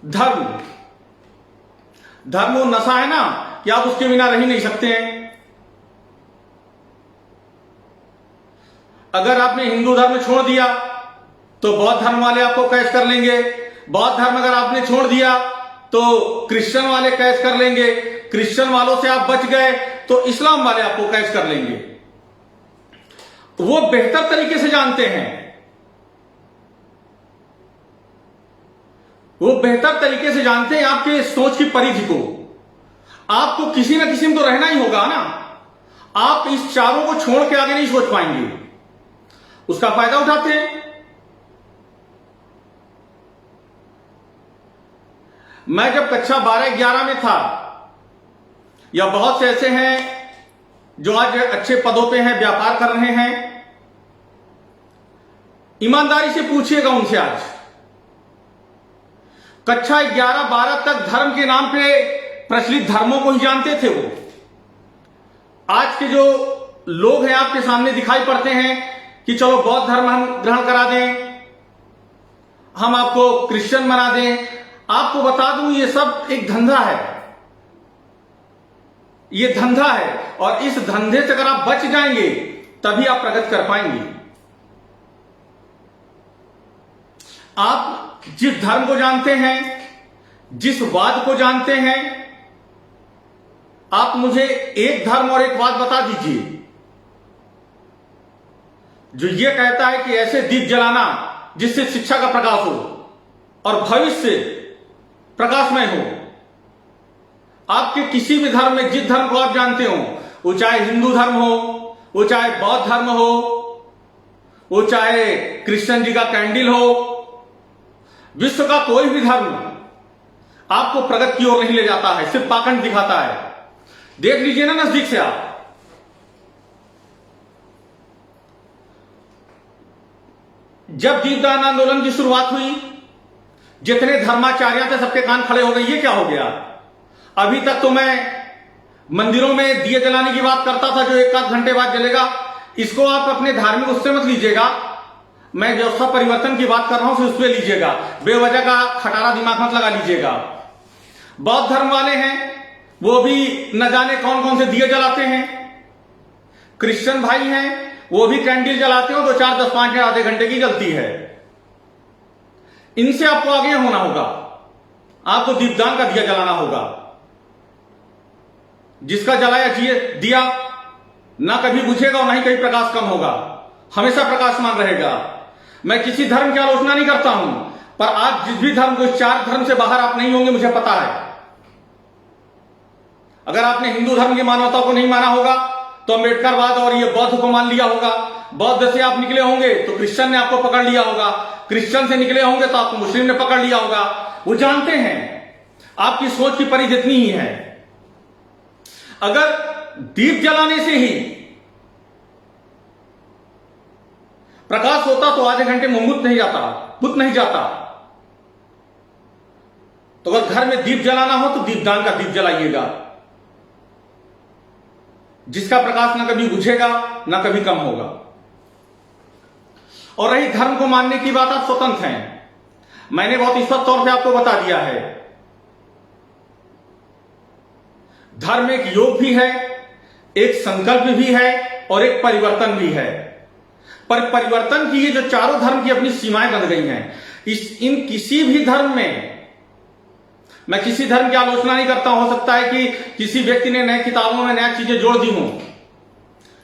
धर्म धर्म वो नशा है ना कि आप उसके बिना रह ही नहीं सकते हैं। अगर आपने हिंदू धर्म छोड़ दिया तो बौद्ध धर्म वाले आपको कैच कर लेंगे। बौद्ध धर्म अगर आपने छोड़ दिया तो क्रिश्चियन वाले कैच कर लेंगे। क्रिश्चियन वालों से आप बच गए तो इस्लाम वाले आपको कैच कर लेंगे। वो बेहतर तरीके से जानते हैं, वो बेहतर तरीके से जानते हैं आपके सोच की परिधि को। आपको किसी न किसी में तो रहना ही होगा ना। आप इस चारों को छोड़ के आगे नहीं सोच पाएंगे, उसका फायदा उठाते हैं। मैं जब कक्षा 12-11 में था, या बहुत से ऐसे हैं जो आज अच्छे पदों पे हैं, व्यापार कर रहे हैं, ईमानदारी से पूछिएगा उनसे। आज कक्षा 11-12 तक धर्म के नाम पे प्रचलित धर्मों को ही जानते थे वो। आज के जो लोग हैं आपके सामने दिखाई पड़ते हैं कि चलो बौद्ध धर्म हम ग्रहण करा दें, हम आपको क्रिश्चियन बना दें। आपको बता दूं ये सब एक धंधा है, ये धंधा है। और इस धंधे से अगर आप बच जाएंगे तभी आप प्रगति कर पाएंगे। आप जिस धर्म को जानते हैं, जिस वाद को जानते हैं, आप मुझे एक धर्म और एक वाद बता दीजिए जो ये कहता है कि ऐसे दीप जलाना जिससे शिक्षा का प्रकाश हो और भविष्य प्रकाशमय हो। आपके किसी भी धर्म में, जिस धर्म को आप जानते हो, वो चाहे हिंदू धर्म हो, वो चाहे बौद्ध धर्म हो, वो चाहे कृष्ण जी का कैंडल हो, विश्व का कोई भी धर्म आपको प्रगति की ओर नहीं ले जाता है, सिर्फ पाखंड दिखाता है। देख लीजिए ना नजदीक से आप। जब दीपदान आंदोलन की शुरुआत हुई, जितने धर्माचार्य थे सबके कान खड़े हो गए, ये क्या हो गया। अभी तक तो मैं मंदिरों में दिए जलाने की बात करता था जो 1 आध घंटे बाद जलेगा। इसको आप अपने धार्मिक उससे मत लीजिएगा, मैं व्यवस्था परिवर्तन की बात कर रहा हूं, उस पर लीजिएगा। बेवजह का खटारा दिमाग मत लगा लीजिएगा। बौद्ध धर्म वाले हैं वो भी न जाने कौन कौन से दिए जलाते हैं। क्रिश्चियन भाई हैं वो भी कैंडल जलाते हो तो 4, 10, 5 या आधे घंटे की जलती है। इनसे आपको आगे होना होगा, आपको दीपदान का दिया जलाना होगा। जिसका जलाया दिया ना कभी बुझेगा और ना ही कहीं प्रकाश कम होगा, हमेशा प्रकाशमान रहेगा। मैं किसी धर्म की आलोचना नहीं करता हूं, पर आज जिस भी धर्म को, 4 धर्म से बाहर आप नहीं होंगे, मुझे पता है। अगर आपने हिंदू धर्म की मानवता को नहीं माना होगा तो अम्बेडकरवाद और ये बौद्ध को मान लिया होगा। बौद्ध से आप निकले होंगे तो क्रिश्चियन ने आपको पकड़ लिया होगा। क्रिश्चियन से निकले होंगे तो आपको मुस्लिम ने पकड़ लिया होगा। वो जानते हैं आपकी सोच की परिधि इतनी ही है। अगर दीप जलाने से ही प्रकाश होता तो आधे घंटे में बुत नहीं जाता। तो अगर घर में दीप जलाना हो तो दीपदान का दीप जलाइएगा, जिसका प्रकाश ना कभी बुझेगा ना कभी कम होगा। और रही धर्म को मानने की बात, आप स्वतंत्र हैं। मैंने बहुत स्पष्ट तौर पे आपको बता दिया है, धर्म एक योग भी है, एक संकल्प भी है और एक परिवर्तन भी है। पर परिवर्तन की ये जो चारों धर्म की अपनी सीमाएं बन गई हैं, इन किसी भी धर्म में, मैं किसी धर्म की आलोचना नहीं करता। हो सकता है कि किसी व्यक्ति ने नए किताबों में नया चीजें जोड़ दी हों।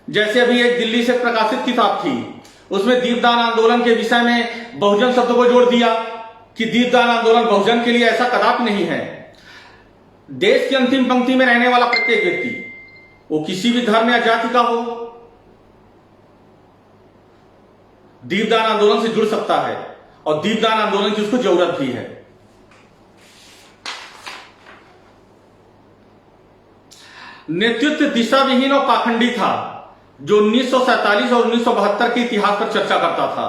जैसे अभी एक दिल्ली से प्रकाशित किताब थी, उसमें दीपदान आंदोलन के विषय में बहुजन शब्द को जोड़ दिया कि दीपदान आंदोलन बहुजन के लिए, ऐसा कदापि नहीं है। देश की अंतिम पंक्ति में रहने वाला प्रत्येक व्यक्ति, वो किसी भी धर्म या जाति का हो, दीपदान आंदोलन से जुड़ सकता है और दीपदान आंदोलन की उसको जरूरत भी है। नेतृत्व दिशा विहीन और पाखंडी था जो 1947 और 1972 के इतिहास पर चर्चा करता था।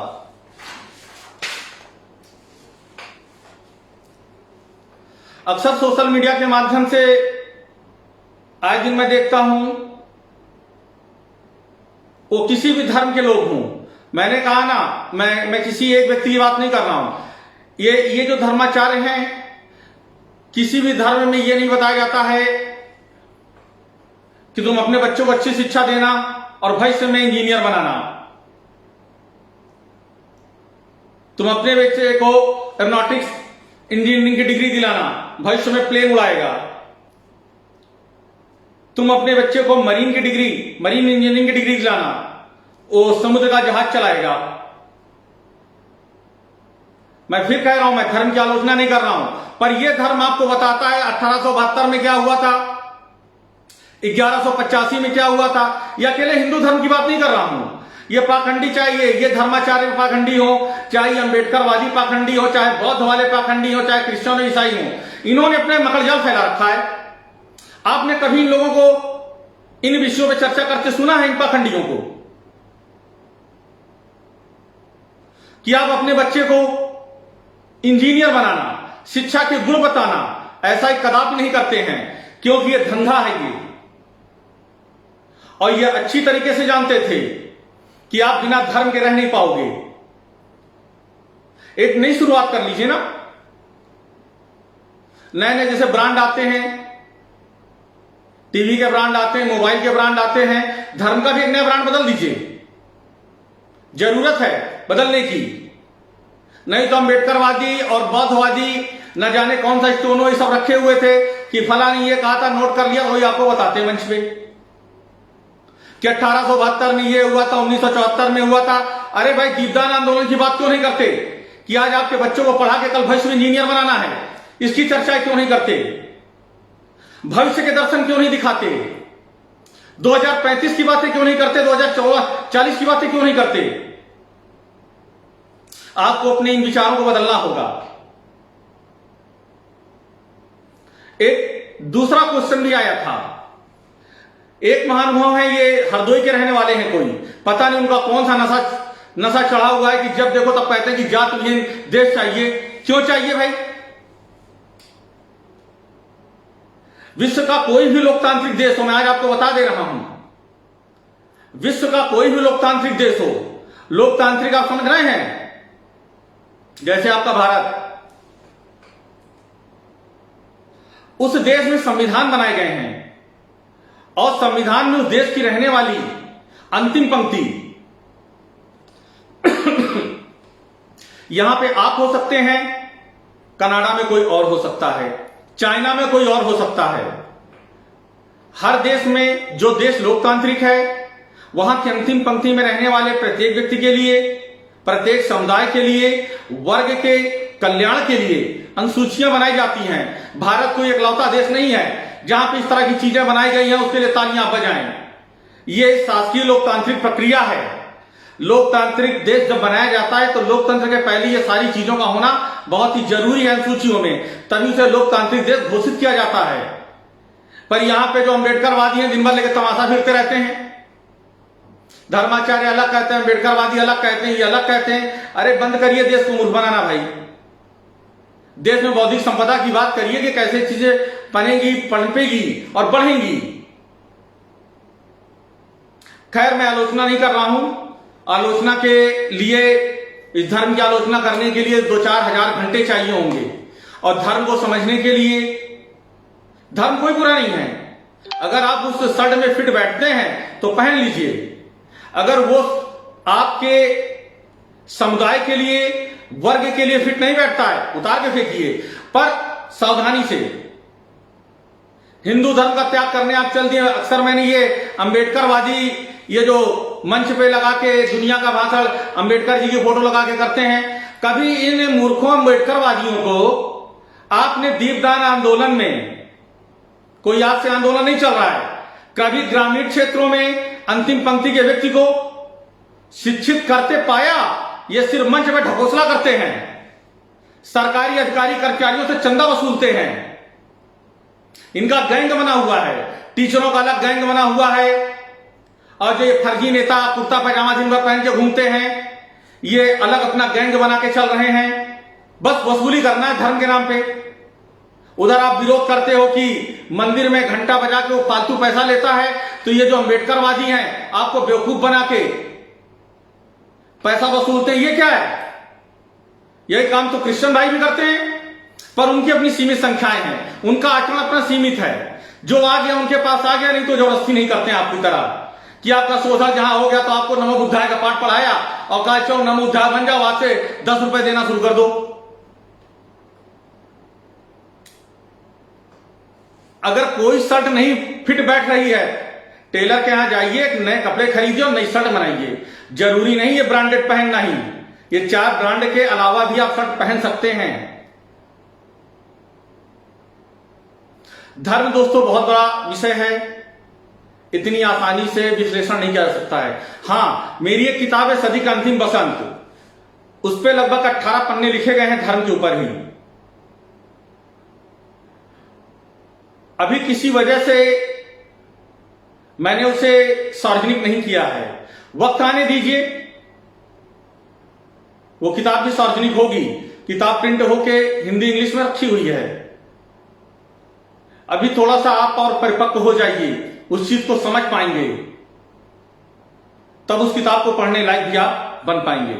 अक्सर सोशल मीडिया के माध्यम से आए दिन मैं देखता हूं, वो किसी भी धर्म के लोग हों, मैंने कहा ना, मैं किसी एक व्यक्ति की बात नहीं कर रहा हूं। ये जो धर्माचार्य हैं, किसी भी धर्म में यह नहीं बताया जाता है कि तुम अपने बच्चों को अच्छी शिक्षा देना और भविष्य में इंजीनियर बनाना। तुम अपने बच्चे को एरोनॉटिक्स इंजीनियरिंग की डिग्री दिलाना, भविष्य में प्लेन उड़ाएगा। तुम अपने बच्चे को मरीन इंजीनियरिंग की डिग्री दिलाना, वो समुद्र का जहाज चलाएगा। मैं फिर कह रहा हूं, मैं धर्म की आलोचना नहीं कर रहा हूं, पर यह धर्म आपको बताता है 1872 में क्या हुआ था, 1185 में क्या हुआ था। यह अकेले हिंदू धर्म की बात नहीं कर रहा हूं। ये पाखंडी, चाहे ये धर्माचार्य पाखंडी हो, चाहे अंबेडकरवादी पाखंडी हो, चाहे बौद्ध वाले पाखंडी हो, चाहे क्रिश्चियन ईसाई हो, इन्होंने अपने मकड़जाल फैला रखा है। आपने कभी इन लोगों को इन विषयों पर चर्चा करते सुना है, इन पाखंडियों को, कि आप अपने बच्चे को इंजीनियर बनाना, शिक्षा के गुण बताना, ऐसा ही कदापि नहीं करते हैं, क्योंकि यह धंधा है ये। और यह अच्छी तरीके से जानते थे कि आप बिना धर्म के रह नहीं पाओगे। एक नई शुरुआत कर लीजिए ना। नए नए जैसे ब्रांड आते हैं, टीवी के ब्रांड आते हैं, मोबाइल के ब्रांड आते हैं, धर्म का भी एक नया ब्रांड बदल दीजिए। जरूरत है बदलने की, नहीं तो अंबेडकरवादी और बौद्धवादी न जाने कौन सा स्टोनो ये सब रखे हुए थे कि फला ने ये कहा था, नोट कर लिया, वही आपको बताते मंच पे कि 1872 में ये हुआ था, 1974 में हुआ था। अरे भाई, दीपदान आंदोलन की बात क्यों नहीं करते कि आज आपके बच्चों को पढ़ा के कल भविष्य में इंजीनियर बनाना है? इसकी चर्चा क्यों नहीं करते? भविष्य के दर्शन क्यों नहीं दिखाते? 2035 की बातें क्यों नहीं करते? 2040 की बातें क्यों नहीं करते? आपको अपने इन विचारों को बदलना होगा। एक दूसरा क्वेश्चन भी आया था। एक महानुभाव है, ये हरदोई के रहने वाले हैं, कोई पता नहीं उनका कौन सा नशा चढ़ा हुआ है कि जब देखो तब कहते हैं कि जात विहीन देश चाहिए। क्यों चाहिए भाई? विश्व का कोई भी लोकतांत्रिक देश हो, मैं आज आपको बता दे रहा हूं, विश्व का कोई भी लोकतांत्रिक देश हो, लोकतांत्रिक आप समझ रहे हैं, जैसे आपका भारत, उस देश में संविधान बनाए गए हैं और संविधान में उस देश की रहने वाली अंतिम पंक्ति, यहां पे आप हो सकते हैं, कनाडा में कोई और हो सकता है, चाइना में कोई और हो सकता है। हर देश में, जो देश लोकतांत्रिक है, वहां की अंतिम पंक्ति में रहने वाले प्रत्येक व्यक्ति के लिए, प्रत्येक समुदाय के लिए, वर्ग के कल्याण के लिए अनुसूचियां बनाई जाती हैं। भारत कोई इकलौता देश नहीं है जहां पे इस तरह की चीजें बनाई गई हैं, उसके लिए तालियां बजाएं। ये शासकीय लोकतांत्रिक प्रक्रिया है। लोकतांत्रिक देश जब बनाया जाता है तो लोकतंत्र के पहले ये सारी चीजों का होना बहुत ही जरूरी है अनुसूचियों में, तभी उसे लोकतांत्रिक देश घोषित किया जाता है। पर यहां पे जो अंबेडकरवादी हैं, दिन भर लेकर तमाशा फिरते रहते हैं। धर्माचार्य अलग कहते हैं, अंबेडकरवादी अलग कहते हैं, ये अलग कहते हैं। अरे बंद करिए देश को मूर्ख बनाना भाई। देश में बौद्धिक संपदा की बात करिए कि कैसे चीजें बनेगी, पनपेगी और बढ़ेंगी। खैर, मैं आलोचना नहीं कर रहा हूं। आलोचना के लिए, इस धर्म की आलोचना करने के लिए 2-4 हजार घंटे चाहिए होंगे, और धर्म को समझने के लिए, धर्म कोई बुरा नहीं है। अगर आप उस शर्ट में फिट बैठते हैं तो पहन लीजिए। अगर वो आपके समुदाय के लिए, वर्ग के लिए फिट नहीं बैठता है, उतार के फेंकिए, पर सावधानी से। हिंदू धर्म का त्याग करने आप चल दिए। अक्सर मैंने ये अंबेडकरवादी, ये जो मंच पे लगा के दुनिया का भाषण अंबेडकर जी की फोटो लगा के करते हैं, कभी इन मूर्खों अंबेडकरवादियों को आपने दीपदान आंदोलन में, कोई आपसे आंदोलन नहीं चल रहा है, कभी ग्रामीण क्षेत्रों में अंतिम पंक्ति के व्यक्ति को शिक्षित करते पाया? ये सिर्फ मंच में ढकोसला करते हैं, सरकारी अधिकारी कर्मचारियों से चंदा वसूलते हैं। इनका गैंग बना हुआ है, टीचरों का अलग गैंग बना हुआ है, और जो ये फर्जी नेता कुर्ता पैजामा दिन भर पहन के घूमते हैं, ये अलग अपना गैंग बना के चल रहे हैं। बस वसूली करना है धर्म के नाम पे। उधर आप विरोध करते हो कि मंदिर में घंटा बजा के वो फालतू पैसा लेता है, तो ये जो अंबेडकरवादी हैं आपको बेवकूफ बना के पैसा वसूलते हैं। ये क्या है? यही काम तो क्रिश्चियन भाई भी करते हैं। पर उनकी अपनी सीमित संख्याएं हैं, उनका आचरण अपना सीमित है। जो आ गया उनके पास आ गया, नहीं तो जबरदस्ती नहीं करते हैं आपकी तरह कि आपका शोषण जहां हो गया तो आपको नमो बुद्धाय का पाठ पढ़ाया और कहा चलो नमो बुद्धाय बन जाओ, आज से 10 रुपए देना शुरू कर दो। अगर कोई शर्ट नहीं फिट बैठ रही है, टेलर के यहां जाइए, नए कपड़े खरीदिए और नई शर्ट बनाइए। जरूरी नहीं है ब्रांडेड पहनना ही, ये 4 ब्रांड के अलावा भी आप शर्ट पहन सकते हैं। धर्म दोस्तों बहुत बड़ा विषय है, इतनी आसानी से विश्लेषण नहीं किया जा सकता है। हां, मेरी एक किताब है सदी का अंतिम बसंत, उस पर लगभग 18 पन्ने लिखे गए हैं धर्म के ऊपर ही। अभी किसी वजह से मैंने उसे सार्वजनिक नहीं किया है, वक्त आने दीजिए, वो किताब भी सार्वजनिक होगी। किताब प्रिंट होके हिंदी इंग्लिश में रखी हुई है। अभी थोड़ा सा आप और परिपक्व हो जाइए, उस चीज को समझ पाएंगे, तब उस किताब को पढ़ने लायक भी आप बन पाएंगे।